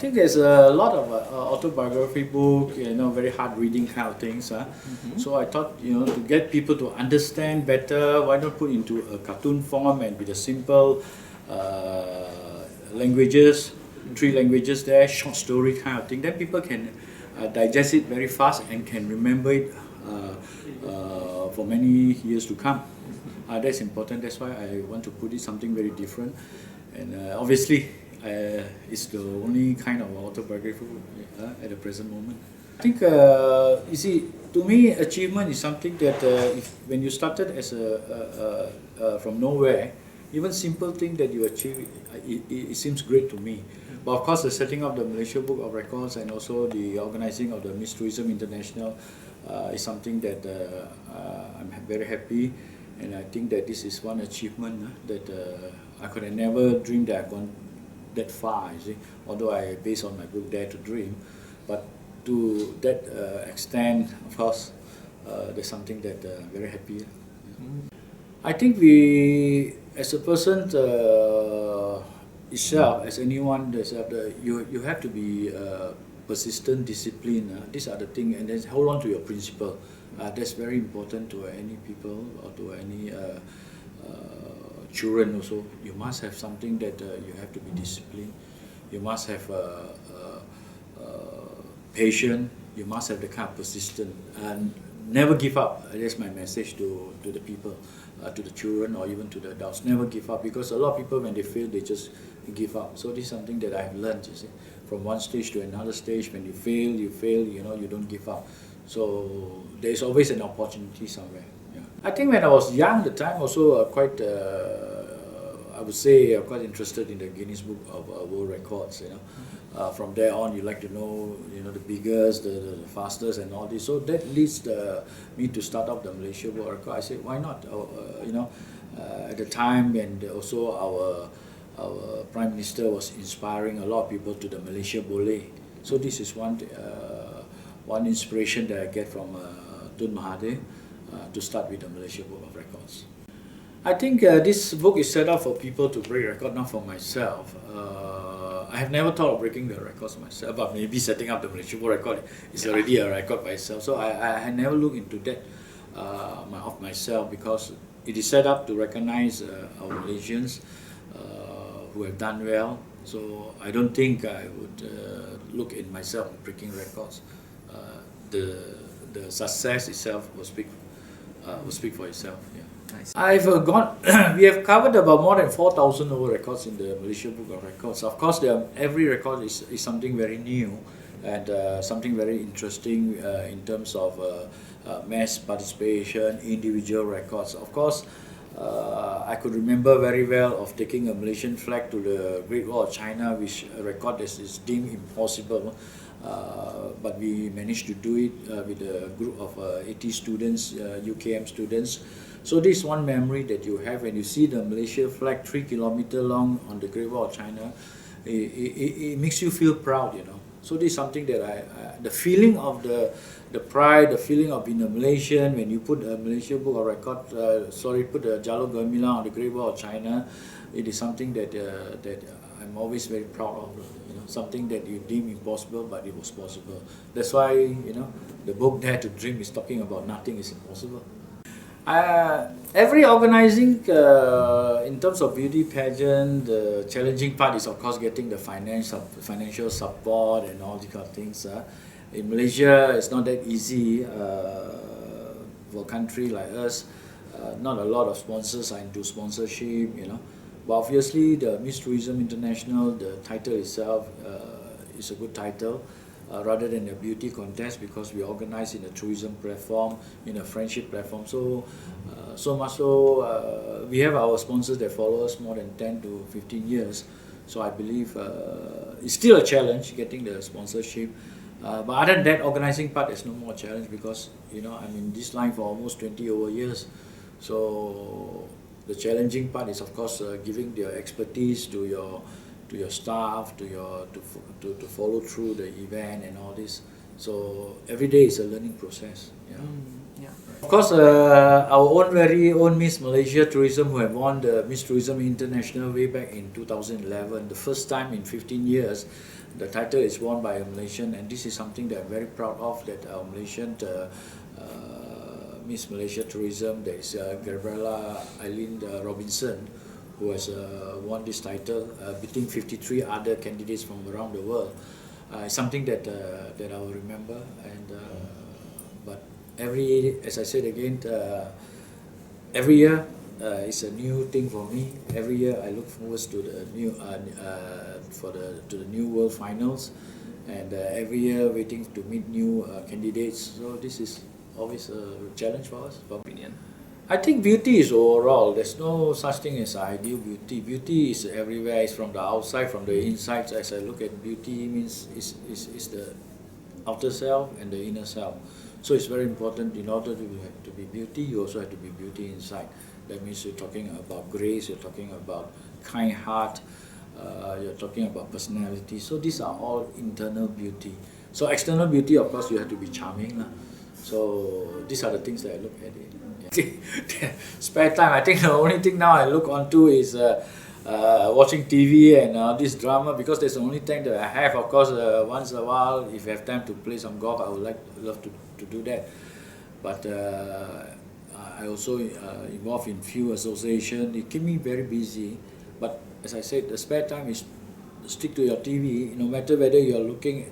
think there's a lot of autobiography book, very hard reading kind of things. So I thought, to get people to understand better, why not put into a cartoon form and with a simple languages, 3 languages there, short story kind of thing. Then people can digest it very fast and can remember it for many years to come. That's important. That's why I want to put it something very different. And obviously, it's the only kind of autobiography at the present moment. I think, you see, to me, achievement is something that when you started as from nowhere, even simple thing that you achieve, it seems great to me. But of course, the setting up the Malaysia Book of Records and also the organizing of the Miss Tourism International is something that I'm very happy. And I think that this is one achievement that I could have never dreamed that I've gone that far, you see. Although I based on my book Dare to Dream, but to that extent, of course, there's something that I'm very happy. I think we, as a person itself, as anyone, you have to be persistent, disciplined. These are the things, and then hold on to your principle. That's very important to any people or to any children also. You must have something that you have to be disciplined. You must have patience. You must have the kind of persistence and never give up. That's my message to the people, to the children or even to the adults. Never give up, because a lot of people, when they fail, they just give up. So this is something that I have learned, you see, from one stage to another stage. When you fail, you don't give up. So there's always an opportunity somewhere. Yeah. I think when I was young, the time also quite, I would say, quite interested in the Guinness Book of World Records. From there on, you like to know, the biggest, the fastest, and all this. So that leads me to start up the Malaysia Book of Records. I said, why not? At the time, and also our Prime Minister was inspiring a lot of people to the Malaysia Boleh. So this is one inspiration that I get from Tun Mahathir to start with the Malaysia Book of Records. I think this book is set up for people to break record, not for myself. I have never thought of breaking the records myself, but maybe setting up the Malaysia Book record is already a record by itself. So I never looked into that of myself, because it is set up to recognize our Malaysians who have done well. So I don't think I would look in myself breaking records. The success itself will speak for itself. Yeah. Nice. We have covered about more than 4,000 over records in the Malaysia Book of Records. Of course, every record is something very new and something very interesting in terms of mass participation, individual records. Of course, I could remember very well of taking a Malaysian flag to the Great Wall of China, which a record that is deemed impossible. But we managed to do it with a group of 80 students, UKM students. So this is one memory that you have when you see the Malaysia flag 3 kilometers long on the Great Wall of China. It makes you feel proud, So this is something that the feeling of the pride, the feeling of being a Malaysian, when you put a Malaysia Book of Record, put the Jalur Gemilang on the Great Wall of China, it is something that I'm always very proud of. Something that you deem impossible, but it was possible. That's why, the book Dare to Dream is talking about nothing is impossible. Every organizing, in terms of beauty pageant, the challenging part is of course getting the financial support and all these kind of things. In Malaysia, it's not that easy for a country like us. Not a lot of sponsors are into sponsorship, But obviously, the Miss Tourism International, the title itself is a good title. Rather than a beauty contest, because we organize in a tourism platform, in a friendship platform. So much so, we have our sponsors that follow us more than 10 to 15 years. So I believe it's still a challenge getting the sponsorship. But other than that, organizing part is no more challenge, because I'm in this line for almost 20 over years. So the challenging part is of course giving your expertise to your staff, to follow through the event and all this. So every day is a learning process. Yeah. Yeah. Of course, our own very own Miss Malaysia Tourism, who have won the Miss Tourism International way back in 2011, the first time in 15 years, the title is won by a Malaysian, and this is something that I'm very proud of, that our Malaysian Miss Malaysia Tourism, there is Gabriella Eileen Robinson, who has won this title, beating 53 other candidates from around the world. It's something that I will remember, and but as I said again, every year it's a new thing for me. Every year I look forward to the new to the new World Finals, and every year waiting to meet new candidates. So this is always a challenge for us. Opinion. I think beauty is overall. There's no such thing as ideal beauty. Beauty is everywhere. It's from the outside, from the inside. As I look at beauty, means is the outer self and the inner self. So it's very important. In order to be beauty, you also have to be beauty inside. That means you're talking about grace. You're talking about kind heart. You're talking about personality. So these are all internal beauty. So external beauty, of course, you have to be charming, lah. So these are the things that I look at it. Yeah. Spare time, I think the only thing now I look onto is watching TV and this drama, because that's the only time that I have. Of course, once in a while, if I have time to play some golf, I would love to do that. But I also involved in few associations. It keep me very busy. But as I said, the spare time is stick to your TV. No matter whether you're watching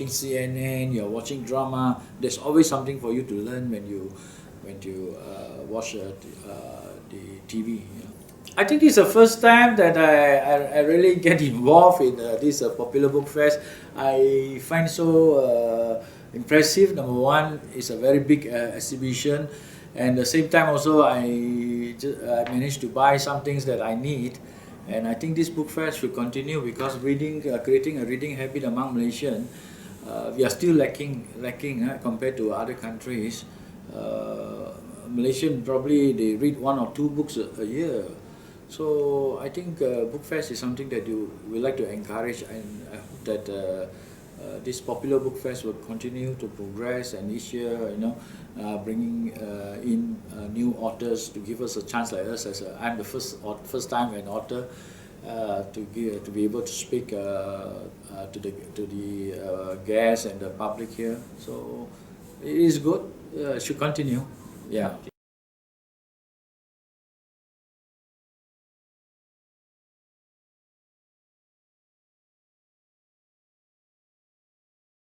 CNN, you're watching drama. There's always something for you to learn when you watch the TV. You know. I think this is the first time that I really get involved in this Popular Book Fest. I find so impressive. Number one, it's a very big exhibition, and at the same time also I managed to buy some things that I need. And I think this book fest should continue, because creating a reading habit among Malaysians, we are still lacking compared to other countries. Malaysian probably they read 1 or 2 books a year. So I think book fest is something that we like to encourage, and I hope that this Popular Book Fest will continue to progress, and each year, bringing in new authors to give us a chance, like us. I'm the first time an author to be able to speak to the guests and the public here. So it is good. It should continue. Yeah.